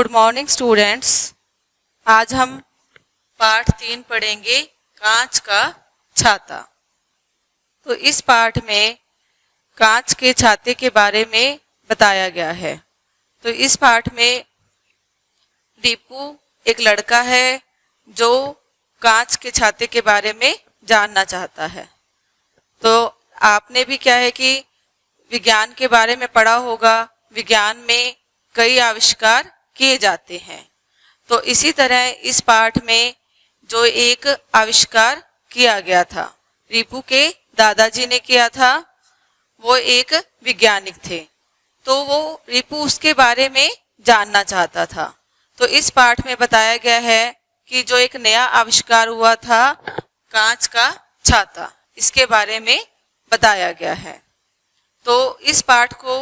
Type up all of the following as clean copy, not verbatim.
Good morning students. आज हम पाठ 3 पढ़ेंगे, कांच का छाता। तो इस पाठ में कांच के छाते के बारे में बताया गया है। तो इस पाठ में दीपू एक लड़का है जो कांच के छाते के बारे में जानना चाहता है। तो आपने भी क्या है कि विज्ञान के बारे में पढ़ा होगा, विज्ञान में कई आविष्कार किए जाते हैं। तो इसी तरह इस पाठ में जो एक आविष्कार किया गया था, रिपू के दादाजी ने किया था, वो एक वैज्ञानिक थे। तो वो रिपू उसके बारे में जानना चाहता था। तो इस पाठ में बताया गया है कि जो एक नया आविष्कार हुआ था, कांच का छाता, इसके बारे में बताया गया है। तो इस पाठ को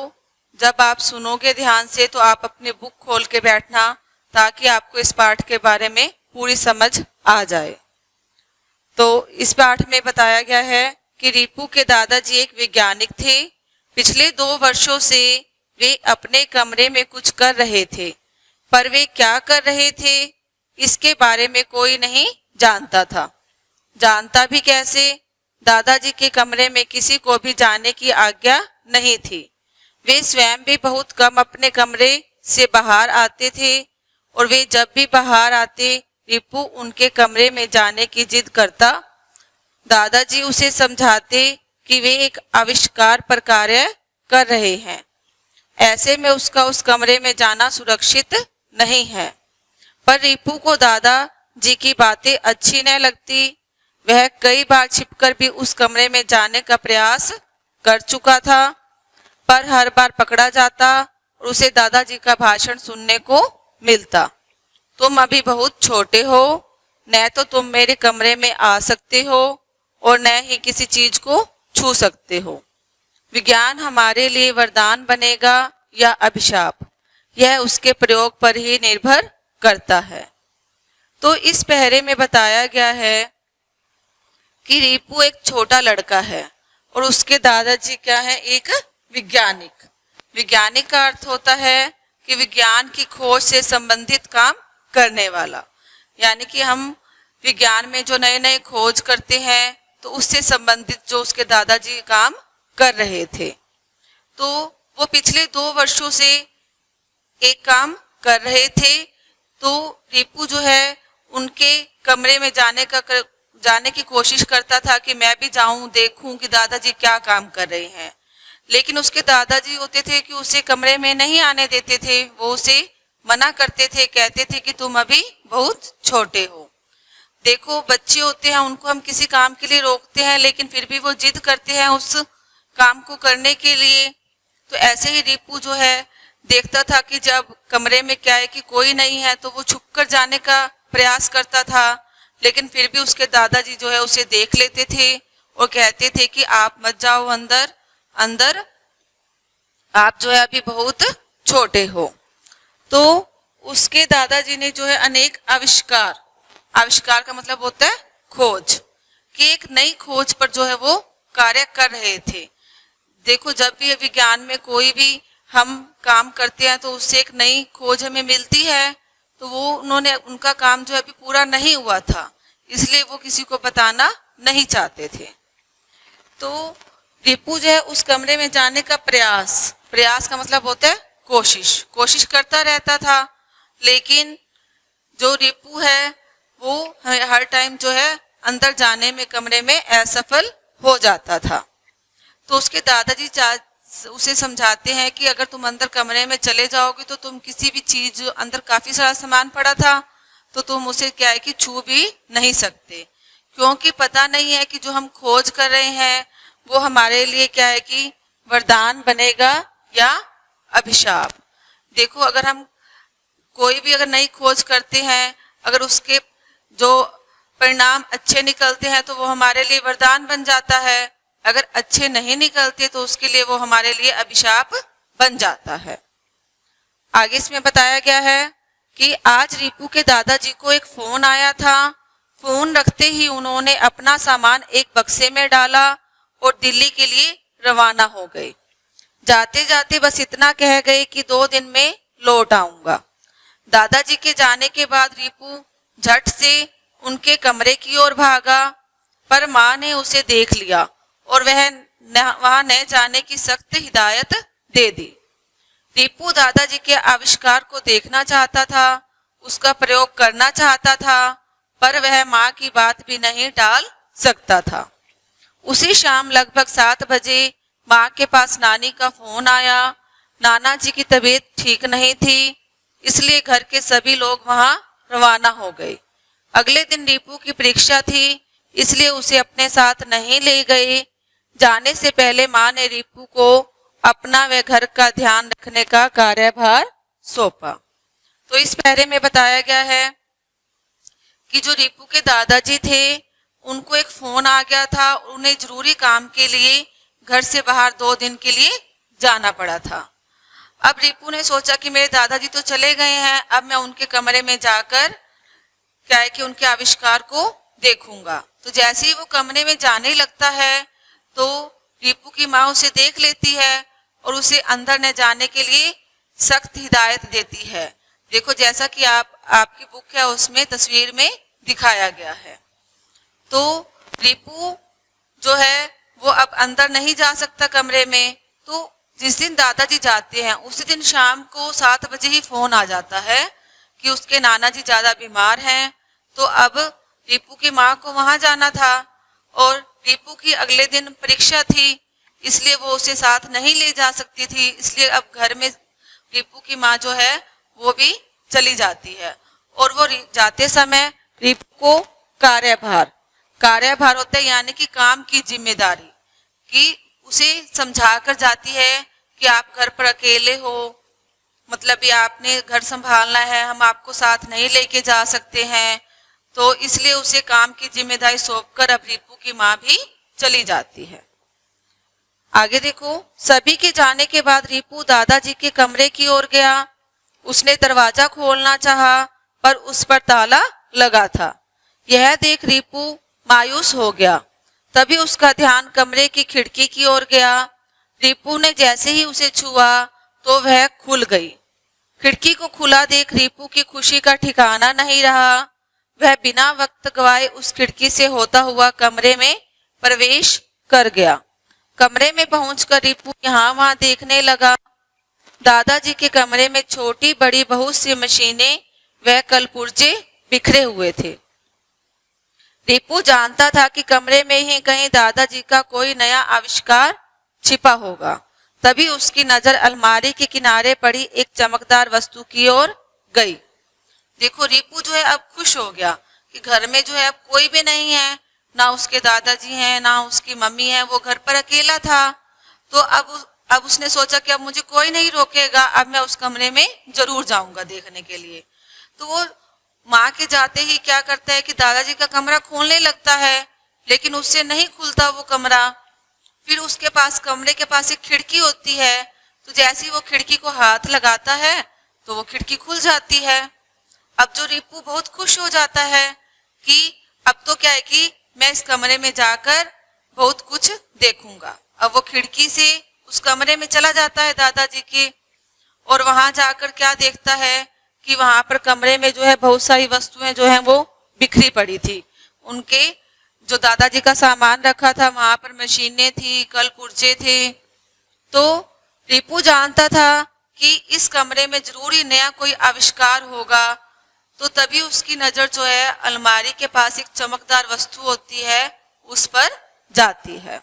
जब आप सुनोगे ध्यान से तो आप अपनी बुक खोल के बैठना, ताकि आपको इस पाठ के बारे में पूरी समझ आ जाए। तो इस पाठ में बताया गया है कि रिपू के दादाजी एक वैज्ञानिक थे। पिछले 2 वर्षों से वे अपने कमरे में कुछ कर रहे थे, पर वे क्या कर रहे थे इसके बारे में कोई नहीं जानता था। जानता भी कैसे? दादाजी के कमरे में किसी को भी जाने की आज्ञा नहीं थी। वे स्वयं भी बहुत कम अपने कमरे से बाहर आते थे, और वे जब भी बाहर आते रिपू उनके कमरे में जाने की जिद करता। दादाजी उसे समझाते कि वे एक आविष्कार पर कार्य कर रहे हैं, ऐसे में उसका उस कमरे में जाना सुरक्षित नहीं है। पर रिपू को दादाजी की बातें अच्छी न लगती। वह कई बार छिपकर भी उस कमरे में जाने का प्रयास कर चुका था, पर हर बार पकड़ा जाता और उसे दादाजी का भाषण सुनने को मिलता। तुम अभी बहुत छोटे हो, न तो तुम मेरे कमरे में आ सकते हो और न ही किसी चीज को छू सकते हो। विज्ञान हमारे लिए वरदान बनेगा या अभिशाप, यह उसके प्रयोग पर ही निर्भर करता है। तो इस पहरे में बताया गया है कि रिपू एक छोटा लड़का है और उसके दादाजी क्या है, एक वैज्ञानिक। वैज्ञानिक का अर्थ होता है कि विज्ञान की खोज से संबंधित काम करने वाला। यानी कि हम विज्ञान में जो नए नए खोज करते हैं, तो उससे संबंधित जो उसके दादाजी काम कर रहे थे। तो वो पिछले 2 वर्षों से एक काम कर रहे थे। तो रिपू जो है उनके कमरे में जाने की कोशिश करता था कि मैं भी जाऊं, देखूं कि दादाजी क्या काम कर रहे हैं। लेकिन उसके दादाजी होते थे कि उसे कमरे में नहीं आने देते थे। वो उसे मना करते थे, कहते थे कि तुम अभी बहुत छोटे हो। देखो, बच्चे होते हैं, उनको हम किसी काम के लिए रोकते हैं, लेकिन फिर भी वो जिद करते हैं उस काम को करने के लिए। तो ऐसे ही रिपू जो है देखता था कि जब कमरे में क्या है कि कोई नहीं है, तो वो छुपकर जाने का प्रयास करता था। लेकिन फिर भी उसके दादाजी जो है उसे देख लेते थे और कहते थे कि आप मत जाओ अंदर, आप जो है अभी बहुत छोटे हो। तो उसके दादाजी ने जो है अनेक आविष्कार का मतलब होता है खोज, कि एक नई खोज पर जो है वो कार्य कर रहे थे। देखो, जब भी विज्ञान में कोई भी हम काम करते हैं तो उससे एक नई खोज हमें मिलती है। तो वो उनका काम जो है अभी पूरा नहीं हुआ था, इसलिए वो किसी को बताना नहीं चाहते थे। तो रिपू जो है उस कमरे में जाने का प्रयास का मतलब होता है कोशिश करता रहता था। लेकिन जो रिपू है वो हर टाइम जो है अंदर जाने में कमरे में असफल हो जाता था। तो उसके दादाजी उसे समझाते हैं कि अगर तुम अंदर कमरे में चले जाओगे तो तुम किसी भी चीज, अंदर काफी सारा सामान पड़ा था, तो तुम उसे क्या है कि छू भी नहीं सकते, क्योंकि पता नहीं है कि जो हम खोज कर रहे हैं वो हमारे लिए क्या है कि वरदान बनेगा या अभिशाप। देखो, अगर हम कोई भी अगर नई खोज करते हैं, अगर उसके जो परिणाम अच्छे निकलते हैं तो वो हमारे लिए वरदान बन जाता है। अगर अच्छे नहीं निकलते तो उसके लिए वो हमारे लिए अभिशाप बन जाता है। आगे इसमें बताया गया है कि आज रिपू के दादाजी को एक फोन आया था। फोन रखते ही उन्होंने अपना सामान एक बक्से में डाला और दिल्ली के लिए रवाना हो गए। जाते जाते बस इतना कह गए कि 2 दिन में लौट आऊंगा। दादाजी के जाने के बाद रिपू झट से उनके कमरे की ओर भागा, पर माँ ने उसे देख लिया और वहां न जाने की सख्त हिदायत दे दी। रिपू दादाजी के आविष्कार को देखना चाहता था, उसका प्रयोग करना चाहता था, पर वह माँ की बात भी नहीं टाल सकता था। उसी शाम लगभग 7 बजे माँ के पास नानी का फोन आया। नाना जी की तबीयत ठीक नहीं थी, इसलिए घर के सभी लोग वहां रवाना हो गए। अगले दिन रिपू की परीक्षा थी, इसलिए उसे अपने साथ नहीं ले गए। जाने से पहले माँ ने रिपू को अपना व घर का ध्यान रखने का कार्यभार सौंपा। तो इस पहरे में बताया गया है कि जो रिपू के दादाजी थे उनको एक फोन आ गया था, उन्हें जरूरी काम के लिए घर से बाहर 2 दिन के लिए जाना पड़ा था। अब रिपू ने सोचा कि मेरे दादाजी तो चले गए हैं, अब मैं उनके कमरे में जाकर क्या है कि उनके आविष्कार को देखूंगा। तो जैसे ही वो कमरे में जाने लगता है तो रिपू की माँ उसे देख लेती है और उसे अंदर न जाने के लिए सख्त हिदायत देती है। देखो जैसा कि आपकी बुक है उसमें तस्वीर में दिखाया गया है। तो रिपू जो है वो अब अंदर नहीं जा सकता कमरे में। तो जिस दिन दादाजी जाते हैं उसी दिन शाम को 7 बजे ही फोन आ जाता है कि उसके नाना जी ज्यादा बीमार हैं। तो अब रिपू की माँ को वहां जाना था और रिपू की अगले दिन परीक्षा थी, इसलिए वो उसे साथ नहीं ले जा सकती थी। इसलिए अब घर में रिपू की माँ जो है वो भी चली जाती है और वो जाते समय रिपू को कार्यभार होता है, यानी कि काम की जिम्मेदारी, कि उसे समझा कर जाती है कि आप घर पर अकेले हो, मतलब ये आपने घर संभालना है, हम आपको साथ नहीं लेके जा सकते हैं। तो इसलिए उसे काम की जिम्मेदारी सौंपकर अब रिपू की माँ भी चली जाती है। आगे देखो, सभी के जाने के बाद रिपू दादाजी के कमरे की ओर गया। उसने दरवाजा खोलना चाहा पर उस पर ताला लगा था। यह देख रिपू मायूस हो गया। तभी उसका ध्यान कमरे की खिड़की की ओर गया। रिपू ने जैसे ही उसे छुआ तो वह खुल गई। खिड़की को खुला देख रिपू की खुशी का ठिकाना नहीं रहा। वह बिना वक्त गवाए उस खिड़की से होता हुआ कमरे में प्रवेश कर गया। कमरे में पहुंचकर रिपू यहाँ वहां देखने लगा। दादाजी के कमरे में छोटी बड़ी बहुत सी मशीनें व कलपुर्जे बिखरे हुए थे। रिपू जानता था कि कमरे में ही कहीं दादाजी का कोई नया आविष्कार छिपा होगा। तभी उसकी नजर अलमारी के किनारे पड़ी एक चमकदार वस्तु की ओर गई। देखो रिपू जो है अब खुश हो गया कि घर में जो है अब कोई भी नहीं है, ना उसके दादाजी हैं ना उसकी मम्मी है, वो घर पर अकेला था। तो अब उसने सोचा कि अब मुझे कोई नहीं रोकेगा, अब मैं उस कमरे में जरूर जाऊंगा देखने के लिए। तो वो माँ के जाते ही क्या करता है कि दादाजी का कमरा खोलने लगता है, लेकिन उससे नहीं खुलता वो कमरा। फिर उसके पास कमरे के पास एक खिड़की होती है, तो जैसे ही वो खिड़की को हाथ लगाता है तो वो खिड़की खुल जाती है। अब जो रिपू बहुत खुश हो जाता है कि अब तो क्या है कि मैं इस कमरे में जाकर बहुत कुछ देखूंगा। अब वो खिड़की से उस कमरे में चला जाता है दादाजी के, और वहां जाकर क्या देखता है कि वहां पर कमरे में जो है बहुत सारी वस्तुएं जो है वो बिखरी पड़ी थी। उनके जो दादाजी का सामान रखा था वहां पर मशीनें थी, कल पुर्जे थे। तो रिपू जानता था कि इस कमरे में जरूरी नया कोई आविष्कार होगा। तो तभी उसकी नजर जो है अलमारी के पास एक चमकदार वस्तु होती है उस पर जाती है।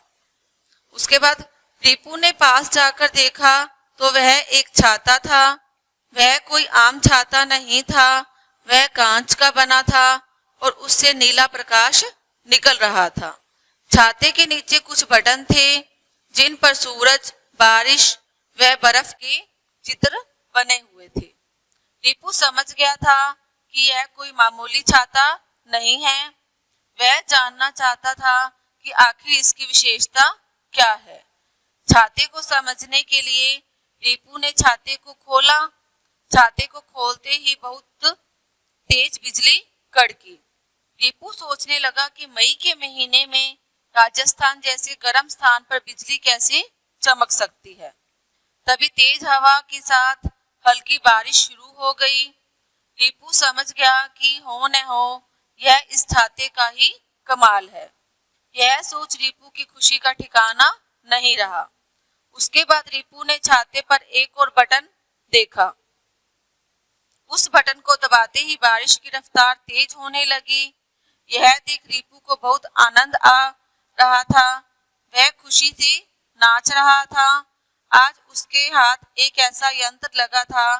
उसके बाद रिपू ने पास जाकर देखा तो वह एक छाता था। वह कोई आम छाता नहीं था, वह कांच का बना था और उससे नीला प्रकाश निकल रहा था। छाते के नीचे कुछ बटन थे जिन पर सूरज, बारिश व बर्फ के चित्र बने हुए थे। रिपू समझ गया था कि यह कोई मामूली छाता नहीं है। वह जानना चाहता था कि आखिर इसकी विशेषता क्या है। छाते को समझने के लिए रिपू ने छाते को खोला। छाते को खोलते ही बहुत तेज बिजली कड़की। रिपू सोचने लगा कि मई के महीने में राजस्थान जैसे गर्म स्थान पर बिजली कैसे चमक सकती है। तभी तेज हवा के साथ हल्की बारिश शुरू हो गई। रीपू समझ गया कि हो न हो यह इस छाते का ही कमाल है। यह सोच रीपू की खुशी का ठिकाना नहीं रहा। उसके बाद रीपू ने छाते पर एक और बटन देखा। उस बटन को दबाते ही बारिश की रफ्तार तेज होने लगी। यह देख रीपू को बहुत आनंद आ रहा था। वह खुशी से नाच रहा था। आज उसके हाथ एक ऐसा यंत्र लगा था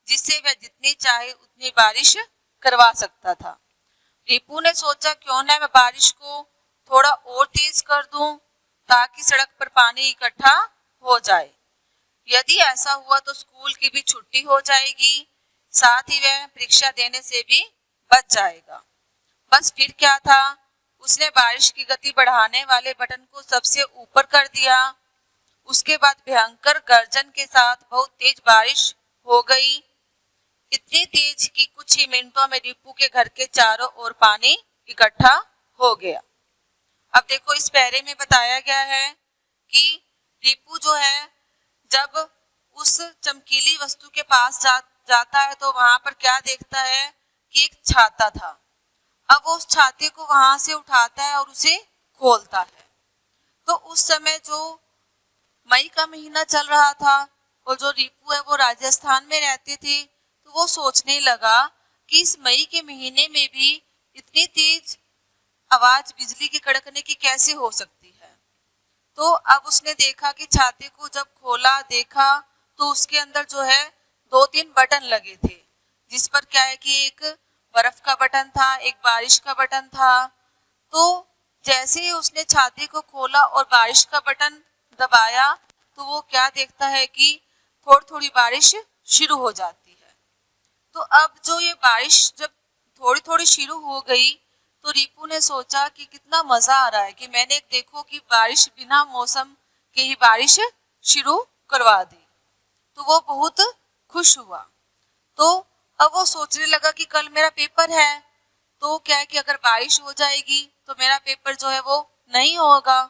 जिससे वह जितनी चाहे उतनी बारिश करवा सकता था। रीपू ने सोचा क्यों न मैं बारिश को थोड़ा और तेज कर दूं ताकि सड़क पर पानी इकट्ठा हो जाए। यदि ऐसा हुआ तो स्कूल की भी छुट्टी हो जाएगी, साथ ही वह परीक्षा देने से भी बच जाएगा। बस फिर क्या था, उसने बारिश की गति बढ़ाने वाले बटन को सबसे ऊपर कर दिया। उसके बाद भयंकर गर्जन के साथ बहुत तेज बारिश हो गई। इतनी तेज कि कुछ ही मिनटों में रीपू के घर के चारों ओर पानी इकट्ठा हो गया। अब देखो इस पैरे में बताया गया है कि रीपू जो है जब उस चमकीली वस्तु के पास जाता है तो वहां पर क्या देखता है कि एक छाता था। अब वो उस छाते को वहां से उठाता है और उसे खोलता है। तो उस समय जो मई का महीना चल रहा था और जो रीपू है वो राजस्थान में रहते थे, तो वो सोचने लगा कि इस मई के महीने में भी इतनी तेज आवाज बिजली के कड़कने की कैसे हो सकती है। तो अब उसने देखा कि छाते को जब खोला देखा तो उसके अंदर जो है 2-3 बटन लगे थे, जिस पर क्या है कि एक बर्फ का बटन था, एक बारिश का बटन था। तो जैसे ही उसने छाते को खोला और बारिश का बटन दबाया तो वो क्या देखता है कि थोड़ी थोड़ी बारिश शुरू हो जाती है। तो अब जो ये बारिश जब थोड़ी थोड़ी शुरू हो गई तो रीपू ने सोचा कि कितना मजा आ रहा है कि मैंने देखो कि बारिश बिना मौसम के ही बारिश शुरू करवा दी। तो वो बहुत खुश हुआ। तो अब वो सोचने लगा कि कल मेरा पेपर है, तो क्या है कि अगर बारिश हो जाएगी तो मेरा पेपर जो है वो नहीं होगा।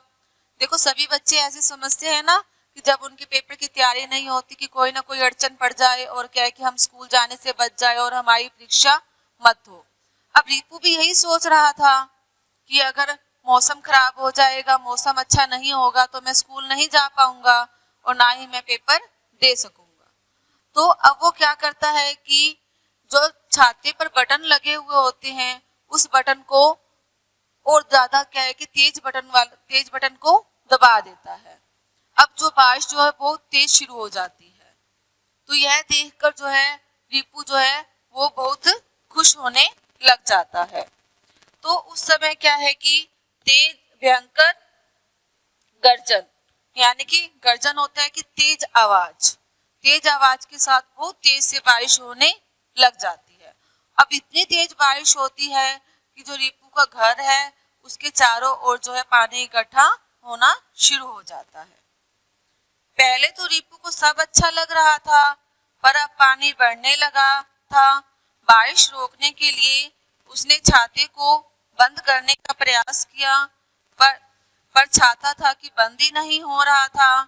देखो सभी बच्चे ऐसे समझते हैं ना कि जब उनके पेपर की तैयारी नहीं होती कि कोई ना कोई अड़चन पड़ जाए और क्या है कि हम स्कूल जाने से बच जाए और हमारी परीक्षा मत हो। अब रीपू भी यही सोच रहा था कि अगर मौसम खराब हो जाएगा, मौसम अच्छा नहीं होगा तो मैं स्कूल नहीं जा पाऊंगा और ना ही मैं पेपर दे सकूंगा। तो अब वो क्या करता है कि जो छाते पर बटन लगे हुए होते हैं उस बटन को और ज्यादा क्या है कि तेज बटन को दबा देता है। अब जो बारिश जो है बहुत तेज शुरू हो जाती है। तो यह देखकर जो है रीपू जो है वो बहुत खुश होने लग जाता है। तो उस समय क्या है कि तेज भयंकर गर्जन, यानी कि गर्जन होता है कि तेज आवाज के साथ बहुत तेज से बारिश होने लग जाती है। अब इतनी तेज बारिश होती है कि जो रीपू का घर है उसके चारों ओर जो है पानी इकट्ठा होना शुरू हो जाता है। पहले तो रीपू को सब अच्छा लग रहा था, पर अब पानी बढ़ने लगा था। बारिश रोकने के लिए उसने छाते को बंद करने का प्रयास किया, पर छाता था कि बंद ही नहीं हो रहा था।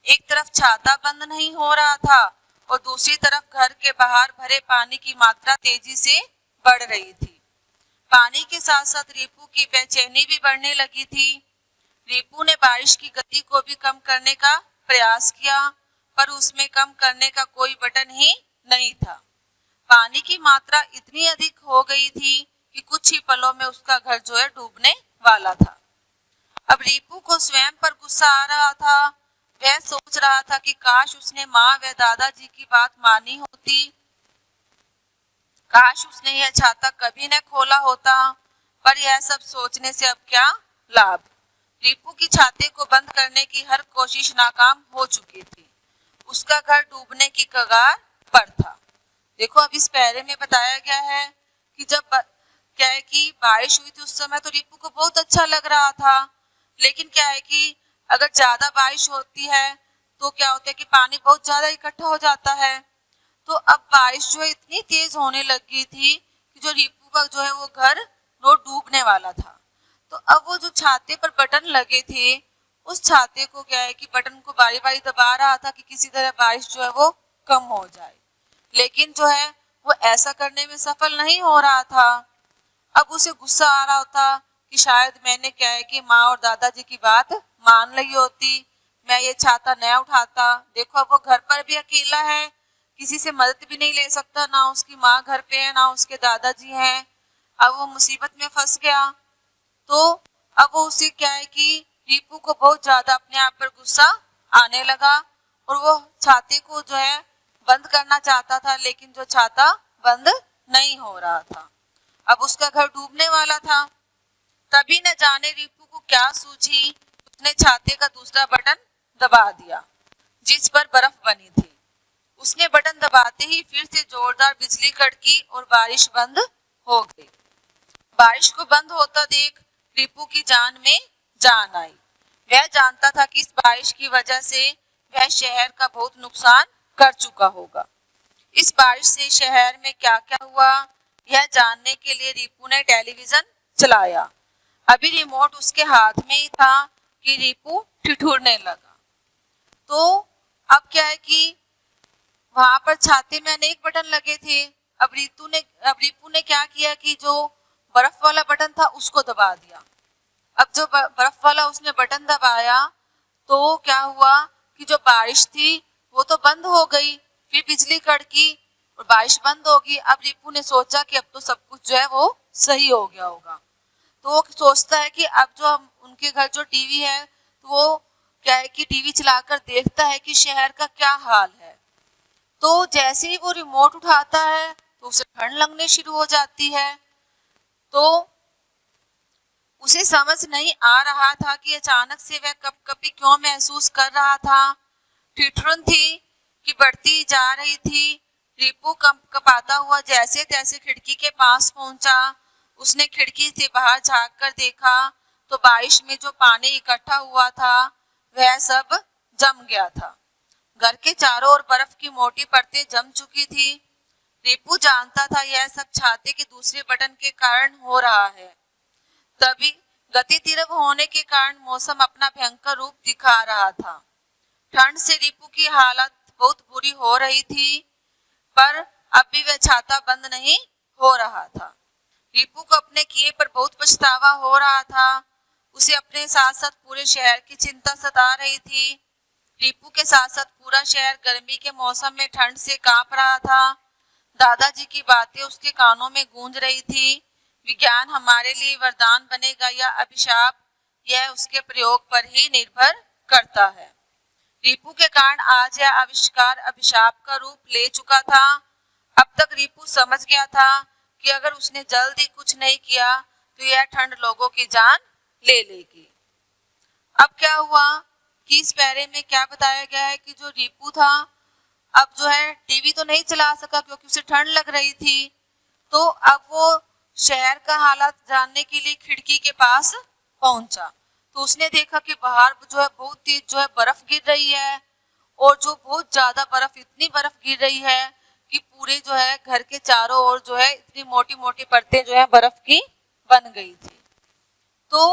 एक तरफ छाता बंद नहीं हो रहा था और दूसरी तरफ घर के बाहर भरे पानी की मात्रा तेजी से बढ़ रही थी। पानी के साथ साथ रीपू की बेचैनी भी बढ़ने लगी थी। रीपू ने बारिश की गति को भी कम करने का प्रयास किया, पर उसमें कम करने का कोई बटन ही नहीं था। पानी की मात्रा इतनी अधिक हो गई थी कि कुछ ही पलों में उसका घर जो है डूबने वाला था। अब रीपू को स्वयं पर गुस्सा आ रहा था। वह सोच रहा था कि काश उसने माँ व दादाजी की बात मानी होती, काश उसने यह छाता कभी न खोला होता। पर यह सब सोचने से अब क्या लाभ। रीपू की छाते को बंद करने की हर कोशिश नाकाम हो चुकी थी। उसका घर डूबने की कगार पर था। देखो अब इस पैरे में बताया गया है कि जब क्या है कि बारिश हुई थी उस समय तो रीपू को बहुत अच्छा लग रहा था, लेकिन क्या है कि अगर ज्यादा बारिश होती है तो क्या होता है कि पानी बहुत ज्यादा इकट्ठा हो जाता है। तो अब बारिश जो है इतनी तेज होने लगी थी कि जो रीपू का जो है वो घर वो डूबने वाला था। तो अब वो जो छाते पर बटन लगे थे उस छाते को क्या है कि बटन को बारी बारी दबा रहा था कि किसी तरह बारिश जो है वो कम हो जाए, लेकिन जो है वो ऐसा करने में सफल नहीं हो रहा था। अब उसे गुस्सा आ रहा होता कि शायद मैंने क्या है कि माँ और दादाजी की बात मान ली होती, मैं ये छाता न उठाता। देखो अब वो घर पर भी अकेला है, किसी से मदद भी नहीं ले सकता, ना उसकी माँ घर पे है ना उसके दादाजी हैं। अब वो मुसीबत में फंस गया। तो अब वो उसे क्या है कि रीपू को बहुत ज्यादा अपने आप पर गुस्सा आने लगा और वो छाते को जो है बंद करना चाहता था, लेकिन जो छाता बंद नहीं हो रहा था। अब उसका घर डूबने वाला था। तभी न जाने रीपू को क्या सूझी, उसने छाते का दूसरा बटन दबा दिया जिस पर बर्फ बनी थी। उसने बटन दबाते ही फिर से जोरदार बिजली कड़की और बारिश बंद हो गई। बारिश को बंद होता देख रीपू की जान में जान आई। वह जानता था कि इस बारिश की वजह से वह शहर का बहुत नुकसान कर चुका होगा। इस बारिश से शहर में क्या क्या हुआ, यह जानने के लिए रीपू ने टेलीविजन चलाया। अभी रिमोट उसके हाथ में ही था कि रीपू ठिठुरने लगा। तो अब क्या है कि वहां पर छाते में अनेक बटन लगे थे। अब रीपू ने क्या किया कि जो बर्फ वाला बटन था उसको दबा दिया। अब जो बर्फ वाला उसने बटन दबाया तो क्या हुआ कि जो बारिश थी वो तो बंद हो गई, फिर बिजली कड़की और बारिश बंद होगी। अब रीपू ने सोचा कि अब तो सब कुछ जो है वो सही हो गया होगा। तो वो सोचता है कि अब जो उनके घर जो टीवी है तो वो क्या है कि टीवी चलाकर देखता है कि शहर का क्या हाल है। तो जैसे ही वो रिमोट उठाता है तो उसे ठंड लगने शुरू हो जाती है। तो उसे समझ नहीं आ रहा था कि अचानक से वह कपकपी क्यों महसूस कर रहा था। ठिठुरन थी कि बढ़ती जा रही थी। रीपू कपाता हुआ जैसे तैसे खिड़की के पास पहुंचा। उसने खिड़की से बाहर झांक कर देखा तो बारिश में जो पानी इकट्ठा हुआ था वह सब जम गया था। घर के चारों ओर बर्फ की मोटी परतें जम चुकी थी। रीपू जानता था यह सब छाते के दूसरे बटन के कारण हो रहा है। तभी गति तीव्र होने के कारण मौसम अपना भयंकर रूप दिखा रहा था। ठंड से रीपू की हालत बहुत बुरी हो रही थी, पर अब भी वह छाता बंद नहीं हो रहा था। रीपू को अपने किए पर बहुत पछतावा हो रहा था। उसे अपने साथ साथ पूरे शहर की चिंता सता रही थी। रीपू के साथ साथ पूरा शहर गर्मी के मौसम में ठंड से कांप रहा था। दादाजी की बातें उसके कानों में गूंज रही थी। विज्ञान हमारे लिए वरदान बनेगा या अभिशाप, यह उसके प्रयोग पर ही निर्भर करता है। रीपू के कारण आज यह आविष्कार अभिशाप का रूप ले चुका था। अब तक रीपू समझ गया था कि अगर उसने जल्दी कुछ नहीं किया तो यह ठंड लोगों की जान ले लेगी। अब क्या हुआ कि इस पैरे में क्या बताया गया है कि जो रीपू था अब जो है टीवी तो नहीं चला सका क्योंकि उसे ठंड लग रही थी। तो अब वो शहर का हालात जानने के लिए खिड़की के पास पहुंचा तो उसने देखा कि बाहर जो है बहुत तेज जो है बर्फ गिर रही है और जो बहुत ज्यादा बर्फ, इतनी बर्फ गिर रही है कि पूरे जो है घर के चारों ओर जो है इतनी मोटी मोटी परतें जो है बर्फ की बन गई थी। तो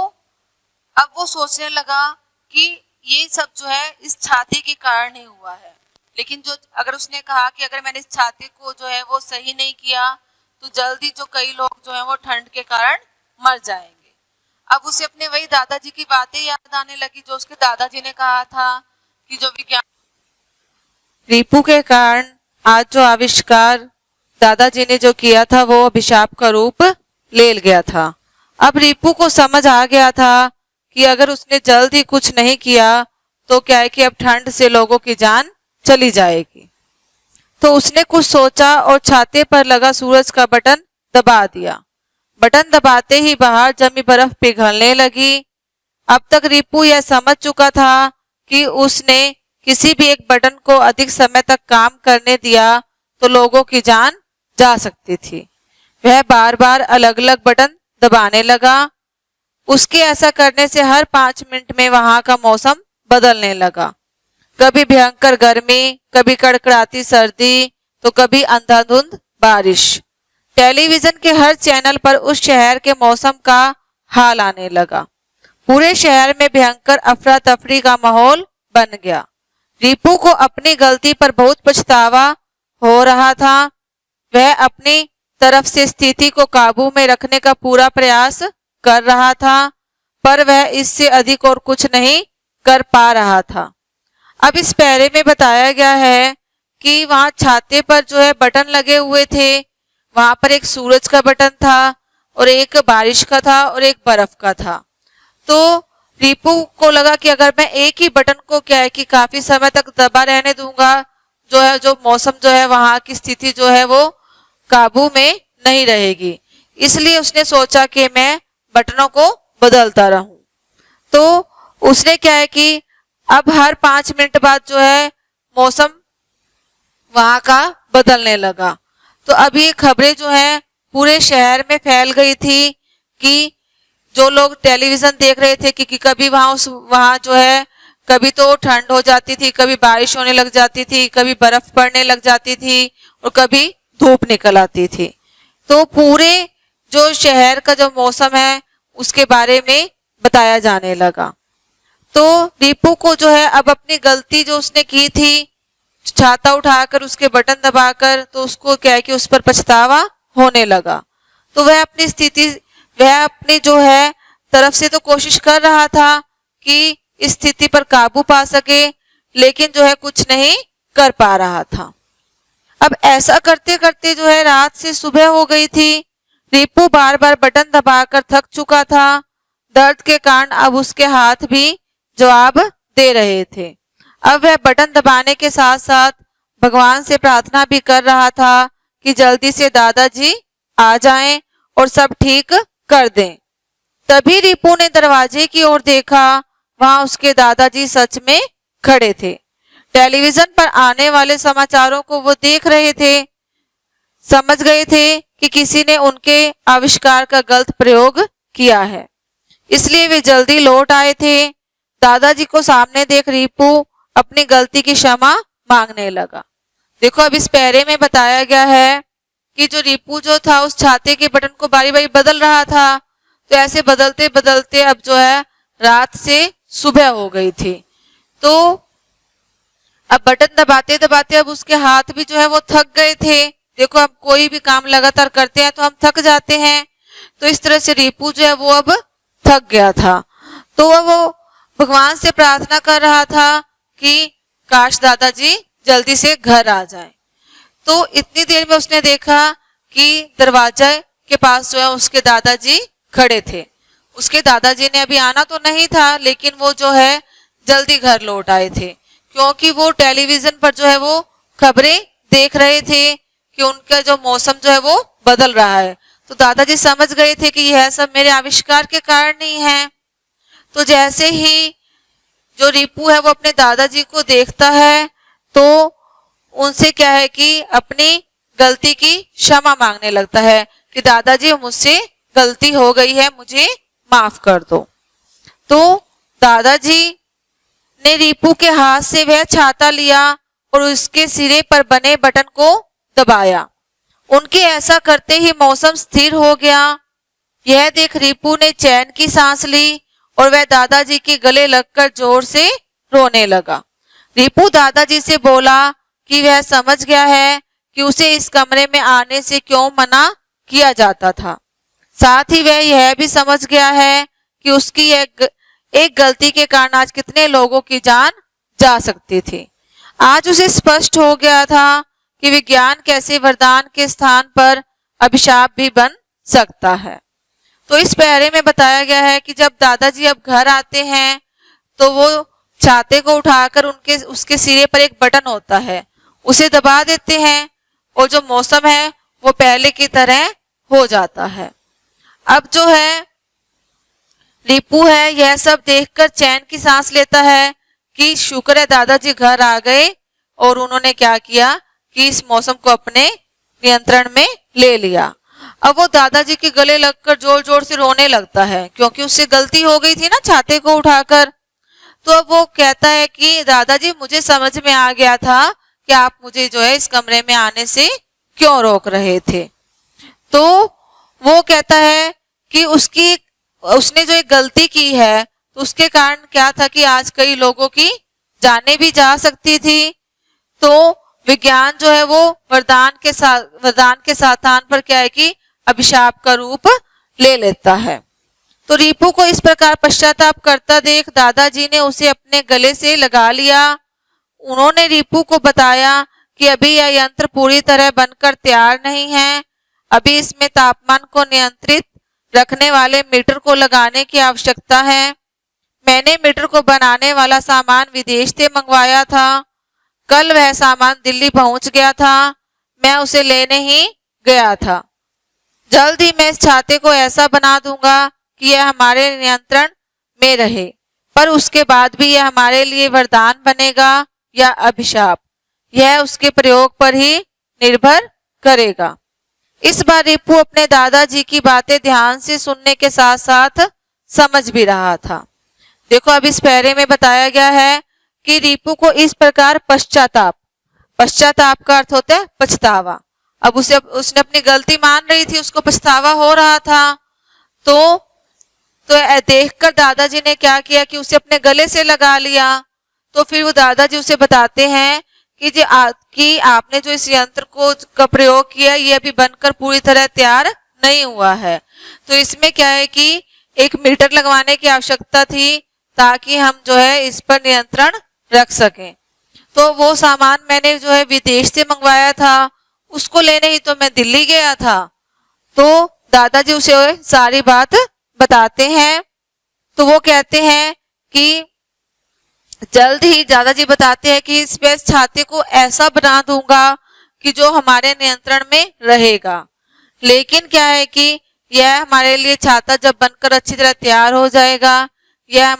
अब वो सोचने लगा कि ये सब जो है इस छाते के कारण ही हुआ है। लेकिन जो अगर उसने कहा कि अगर मैंने इस छाते को जो है वो सही नहीं किया तो जल्दी जो कई लोग जो है वो ठंड के कारण मर जाएंगे। अब उसे अपने वही दादाजी की बातें याद आने लगी जो उसके दादाजी ने कहा था कि जो विज्ञान रीपू के कारण आज जो आविष्कार दादाजी ने जो किया था वो अभिशाप का रूप ले गया था। अब रीपू को समझ आ गया था कि अगर उसने जल्दी कुछ नहीं किया तो क्या है कि अब ठंड से लोगों की जान चली जाएगी। तो उसने कुछ सोचा और छाते पर लगा सूरज का बटन दबा दिया। बटन दबाते ही बाहर जमी बर्फ पिघलने लगी। अब तक रीपू यह समझ चुका था कि उसने किसी भी एक बटन को अधिक समय तक काम करने दिया तो लोगों की जान जा सकती थी। वह बार बार अलग अलग बटन दबाने लगा। उसके ऐसा करने से हर 5 मिनट में वहां का मौसम बदलने लगा। कभी भयंकर गर्मी, कभी कड़कड़ाती सर्दी, तो कभी अंधाधुंध बारिश। टेलीविजन के हर चैनल पर उस शहर के मौसम का हाल आने लगा। पूरे शहर में भयंकर अफरा तफरी का माहौल बन गया। रीपू को अपनी गलती पर बहुत पछतावा हो रहा था। वह अपनी तरफ से स्थिति को काबू में रखने का पूरा प्रयास कर रहा था, पर वह इससे अधिक और कुछ नहीं कर पा रहा था। अब इस पैरे में बताया गया है कि वहां छाते पर जो है बटन लगे हुए थे, वहां पर एक सूरज का बटन था और एक बारिश का था और एक बर्फ का था। तो रिपू को लगा कि अगर मैं एक ही बटन को क्या है कि काफी समय तक दबा रहने दूंगा, जो है जो मौसम जो है वहां की स्थिति जो है वो काबू में नहीं रहेगी। इसलिए उसने सोचा कि मैं बटनों को बदलता रहूं। तो उसने क्या है कि अब हर 5 मिनट बाद जो है मौसम वहां का बदलने लगा। तो अब ये खबरें जो है पूरे शहर में फैल गई थी कि जो लोग टेलीविजन देख रहे थे कि कभी वहां जो है कभी तो ठंड हो जाती थी, कभी बारिश होने लग जाती थी, कभी बर्फ पड़ने लग जाती थी और कभी धूप निकल आती थी। तो पूरे जो शहर का जो मौसम है उसके बारे में बताया जाने लगा। तो रिपू को जो है अब अपनी गलती जो उसने की थी, छाता उठाकर उसके बटन दबाकर, तो उसको क्या है कि उस पर पछतावा होने लगा। तो वह अपनी जो है तरफ से तो कोशिश कर रहा था कि इस स्थिति पर काबू पा सके, लेकिन जो है कुछ नहीं कर पा रहा था। अब ऐसा करते करते जो है रात से सुबह हो गई थी। रिपू बार बार बटन दबाकर थक चुका था। दर्द के कारण अब उसके हाथ भी जवाब दे रहे थे। अब वह बटन दबाने के साथ साथ भगवान से प्रार्थना भी कर रहा था कि जल्दी से दादाजी आ जाएं और सब ठीक कर दें। तभी रिपू ने दरवाजे की ओर देखा, वहां उसके दादाजी सच में खड़े थे। टेलीविजन पर आने वाले समाचारों को वो देख रहे थे। समझ गए थे कि किसी ने उनके आविष्कार का गलत प्रयोग किया है, इसलिए वे जल्दी लौट आए थे। दादाजी को सामने देख रिपू अपनी गलती की क्षमा मांगने लगा। देखो अब इस पैरे में बताया गया है कि जो रिपू जो था उस छाते के बटन को बारी बारी बदल रहा था। तो ऐसे बदलते बदलते अब जो है रात से सुबह हो गई थी। तो अब बटन दबाते दबाते अब उसके हाथ भी जो है वो थक गए थे। देखो अब कोई भी काम लगातार करते हैं तो हम थक जाते हैं। तो इस तरह से रिपू जो है वो अब थक गया था। तो अब वो भगवान से प्रार्थना कर रहा था कि काश दादाजी जल्दी से घर आ जाए। तो इतनी देर में उसने देखा कि दरवाजे के पास जो है उसके दादाजी खड़े थे। उसके दादाजी ने अभी आना तो नहीं था, लेकिन वो जो है जल्दी घर लौट आए थे, क्योंकि वो टेलीविजन पर जो है वो खबरें देख रहे थे कि उनका जो मौसम जो है वो बदल रहा है। तो दादाजी समझ गए थे कि यह सब मेरे आविष्कार के कारण ही है। तो जैसे ही जो रिपू है वो अपने दादाजी को देखता है तो उनसे क्या है कि अपनी गलती की क्षमा मांगने लगता है कि दादाजी मुझसे गलती हो गई है, मुझे माफ कर दो। तो दादाजी ने रिपू के हाथ से वह छाता लिया और उसके सिरे पर बने बटन को दबाया। उनके ऐसा करते ही मौसम स्थिर हो गया। यह देख रिपू ने चैन की सांस ली और वह दादाजी के गले लगकर जोर से रोने लगा। रिपू दादाजी से बोला कि वह समझ गया है कि उसे इस कमरे में आने से क्यों मना किया जाता था। साथ ही वह यह भी समझ गया है कि उसकी एक गलती के कारण आज कितने लोगों की जान जा सकती थी। आज उसे स्पष्ट हो गया था कि विज्ञान कैसे वरदान के स्थान पर अभिशाप भी बन सकता है। तो इस पैरे में बताया गया है कि जब दादाजी अब घर आते हैं तो वो छाते को उठाकर उसके सिरे पर एक बटन होता है, उसे दबा देते हैं और जो मौसम है वो पहले की तरह हो जाता है। अब जो है रिपू है यह सब देखकर चैन की सांस लेता है कि शुक्र है दादाजी घर आ गए और उन्होंने क्या किया कि इस मौसम को अपने नियंत्रण में ले लिया। अब वो दादाजी के गले लगकर जोर जोर से रोने लगता है, क्योंकि उससे गलती हो गई थी ना छाते को उठाकर। तो अब वो कहता है कि दादाजी मुझे समझ में आ गया था कि आप मुझे जो है इस कमरे में आने से क्यों रोक रहे थे। तो वो कहता है कि उसने जो एक गलती की है तो उसके कारण क्या था कि आज कई लोगों की जानें भी जा सकती थी। तो विज्ञान जो है वो वरदान के स्थान पर क्या है कि अभिशाप का रूप ले लेता है। तो रिपू को इस प्रकार पश्चाताप करता देख दादाजी ने उसे अपने गले से लगा लिया। उन्होंने रिपू को बताया कि अभी यह यंत्र पूरी तरह बनकर तैयार नहीं है, अभी इसमें तापमान को नियंत्रित रखने वाले मीटर को लगाने की आवश्यकता है। मैंने मीटर को बनाने वाला सामान विदेश से मंगवाया था, कल वह सामान दिल्ली पहुंच गया था, मैं उसे लेने ही गया था। जल्द ही मैं इस छाते को ऐसा बना दूंगा कि यह हमारे नियंत्रण में रहे, पर उसके बाद भी यह हमारे लिए वरदान बनेगा या अभिशाप, यह उसके प्रयोग पर ही निर्भर करेगा। इस बार रिपू अपने दादाजी की बातें ध्यान से सुनने के साथ साथ समझ भी रहा था। देखो अब इस पैरे में बताया गया है कि रिपू को इस प्रकार पश्चाताप का अर्थ होता है पछतावा। अब उसने अपनी गलती मान रही थी, उसको पछतावा हो रहा था। तो देखकर दादाजी ने क्या किया कि उसे अपने गले से लगा लिया। तो फिर वो दादाजी उसे बताते हैं कि आपने जो इस यंत्र का प्रयोग किया ये अभी बनकर पूरी तरह तैयार नहीं हुआ है, तो इसमें क्या है कि एक मीटर लगवाने की आवश्यकता थी ताकि हम जो है इस पर नियंत्रण रख सकें। तो वो सामान मैंने जो है विदेश से मंगवाया था, उसको लेने ही तो मैं दिल्ली गया था। तो दादाजी उसे सारी बात बताते हैं। तो वो कहते हैं कि जल्द ही दादाजी बताते हैं कि इस छाते को ऐसा बना दूंगा कि जो हमारे नियंत्रण में रहेगा। लेकिन क्या है कि यह हमारे लिए छाता जब बनकर अच्छी तरह तैयार हो जाएगा, यह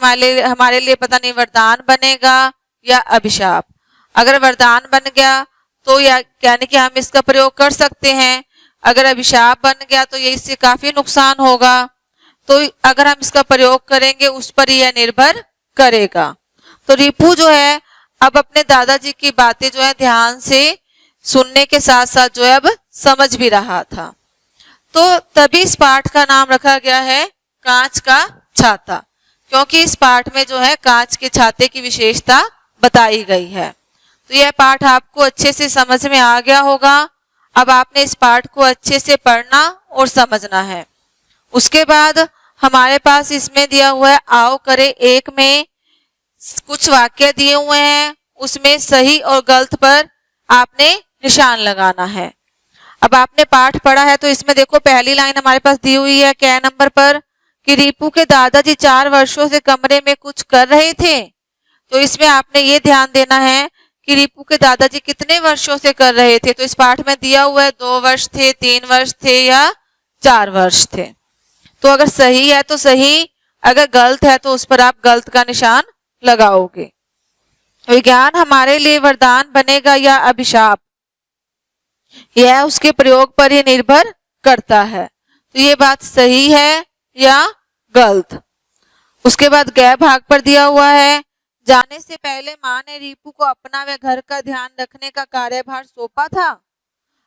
हमारे लिए पता नहीं वरदान बनेगा या अभिशाप। अगर वरदान बन गया तो यानी कि हम इसका प्रयोग कर सकते हैं, अगर अभिशाप बन गया तो ये इससे काफी नुकसान होगा। तो अगर हम इसका प्रयोग करेंगे उस पर यह निर्भर करेगा। तो रिपू जो है अब अपने दादाजी की बातें जो है ध्यान से सुनने के साथ साथ जो है अब समझ भी रहा था। तो तभी इस पाठ का नाम रखा गया है कांच का छाता, क्योंकि इस पाठ में जो है कांच के छाते की विशेषता बताई गई है। तो यह पाठ आपको अच्छे से समझ में आ गया होगा। अब आपने इस पाठ को अच्छे से पढ़ना और समझना है। उसके बाद हमारे पास इसमें दिया हुआ है आओ करे एक में कुछ वाक्य दिए हुए हैं, उसमें सही और गलत पर आपने निशान लगाना है। अब आपने पाठ पढ़ा है तो इसमें देखो पहली लाइन हमारे पास दी हुई है कै नंबर पर कि रिपू के दादाजी 4 वर्षों से कमरे में कुछ कर रहे थे। तो इसमें आपने ये ध्यान देना है कि रिपू के दादाजी कितने वर्षों से कर रहे थे। तो इस पाठ में दिया हुआ है 2 वर्ष थे, 3 वर्ष थे या 4 वर्ष थे। तो अगर सही है तो सही, अगर गलत है तो उस पर आप गलत का निशान लगाओगे। विज्ञान हमारे लिए वरदान बनेगा या अभिशाप, यह उसके प्रयोग पर ही निर्भर करता है। तो ये बात सही है या गलत। उसके बाद गै भाग पर दिया हुआ है जाने से पहले माँ ने रिपू को अपना व घर का ध्यान रखने का कार्यभार सौंपा था।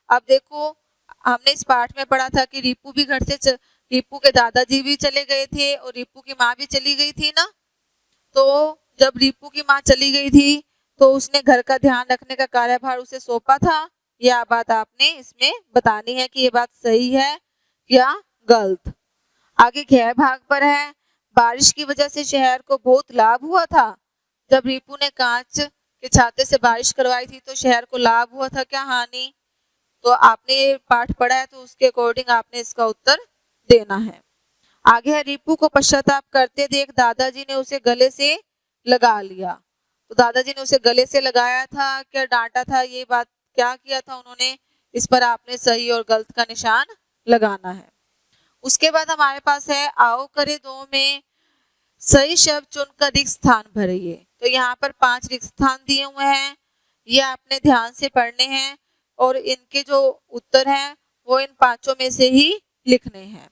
अब देखो हमने इस पाठ में पढ़ा था कि रिपू भी घर से रिपू के दादाजी भी चले गए थे और रिपू की माँ भी चली गई थी ना। तो जब रिपू की माँ चली गई थी तो उसने घर का ध्यान रखने का कार्यभार उसे सौंपा था। यह बात आपने इसमें बतानी है कि ये बात सही है या गलत। आगे घ भाग पर है बारिश की वजह से शहर को बहुत लाभ हुआ था। जब रिपू ने कांच के छाते से बारिश करवाई थी तो शहर को लाभ हुआ था क्या हानि। तो आपने ये पाठ पढ़ा है तो उसके अकॉर्डिंग आपने इसका उत्तर देना है। आगे है रिपू को पश्चाताप करते देख दादाजी ने उसे गले से लगा लिया। तो दादाजी ने उसे गले से लगाया था क्या डांटा था, ये बात क्या किया था उन्होंने, इस पर आपने सही और गलत का निशान लगाना है। उसके बाद हमारे पास है आओ करे 2 में सही शब्द चुनकर रिक्त स्थान भरिए। तो यहाँ पर 5 रिक्त स्थान दिए हुए हैं, ये आपने ध्यान से पढ़ने हैं और इनके जो उत्तर हैं वो इन 5 में से ही लिखने हैं।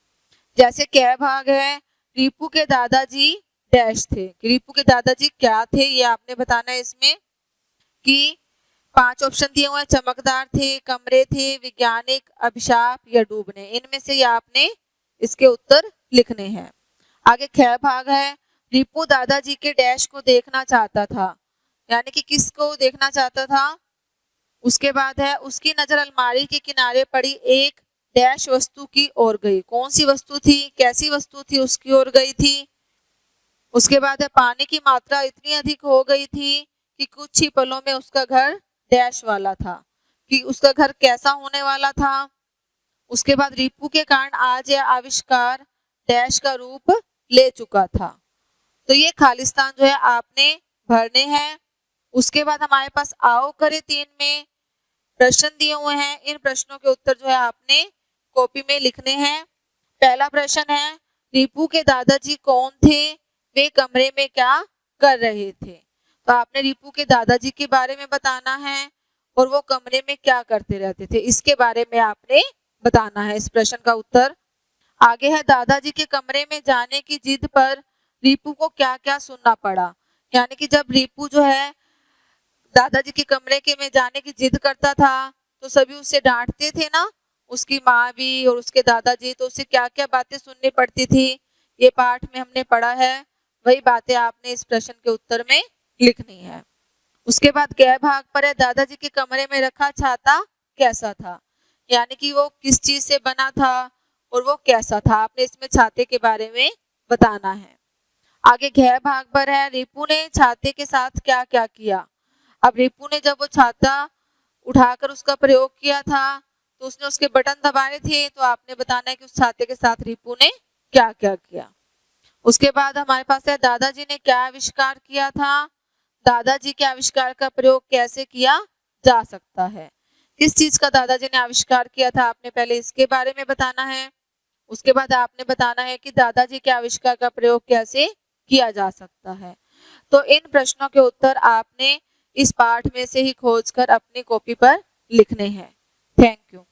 जैसे कै भाग है रिपू के दादाजी डैश थे, रिपू के दादाजी क्या थे ये आपने बताना है इसमें कि 5 ऑप्शन दिए हुए हैं चमकदार थे, कमरे थे, वैज्ञानिक, अभिशाप या डूबने। इनमें से ये आपने इसके उत्तर लिखने हैं। आगे ख भाग है रिपू दादाजी के डैश को देखना चाहता था, यानी कि किसको देखना चाहता था, उसके बाद है उसकी नजर अलमारी के किनारे पड़ी एक डैश वस्तु की ओर गई। कौन सी वस्तु थी, कैसी वस्तु थी, उसकी ओर गई थी। उसके बाद है पानी की मात्रा इतनी अधिक हो गई थी कि कुछ ही पलों में उसका घर डैश वाला था, कि उसका घर कैसा होने वाला था। उसके बाद रिपू के कारण आज यह आविष्कार डैश का रूप ले चुका था। तो ये खालिस्तान जो है आपने भरने हैं। उसके बाद हमारे पास आओ करे 3 में प्रश्न दिए हुए हैं। इन प्रश्नों के उत्तर जो है आपने कॉपी में लिखने हैं। पहला प्रश्न है रिपू के दादाजी कौन थे, वे कमरे में क्या कर रहे थे। तो आपने रिपू के दादाजी के बारे में बताना है और वो कमरे में क्या करते रहते थे, इसके बारे में आपने बताना है इस प्रश्न का उत्तर। आगे है दादाजी के कमरे में जाने की जिद पर रिपू को क्या क्या सुनना पड़ा। यानी कि जब रिपू जो है दादाजी के कमरे के में जाने की जिद करता था तो सभी उसे डांटते थे ना, उसकी माँ भी और उसके दादाजी, तो उसे क्या क्या बातें सुननी पड़ती थी, ये पाठ में हमने पढ़ा है। वही बातें आपने इस प्रश्न के उत्तर में लिखनी है। उसके बाद ग भाग पर है दादाजी के कमरे में रखा छाता कैसा था। यानी कि वो किस चीज से बना था और वो कैसा था, आपने इसमें छाते के बारे में बताना है। आगे घ भाग पर है रिपू ने छाते के साथ क्या क्या किया। अब रिपू ने जब वो छाता उठाकर उसका प्रयोग किया था तो उसने उसके बटन दबाए थे, तो आपने बताना है कि उस छाते के साथ रिपू ने क्या क्या किया। उसके बाद हमारे पास है दादाजी ने क्या आविष्कार किया था। दादाजी के आविष्कार का प्रयोग कैसे किया जा सकता है, किस चीज का दादाजी ने आविष्कार किया था, आपने पहले इसके बारे में बताना है। उसके बाद आपने बताना है कि दादाजी के आविष्कार का प्रयोग कैसे किया जा सकता है। तो इन प्रश्नों के उत्तर आपने इस पाठ में से ही खोजकर अपनी कॉपी पर लिखने हैं। Thank you.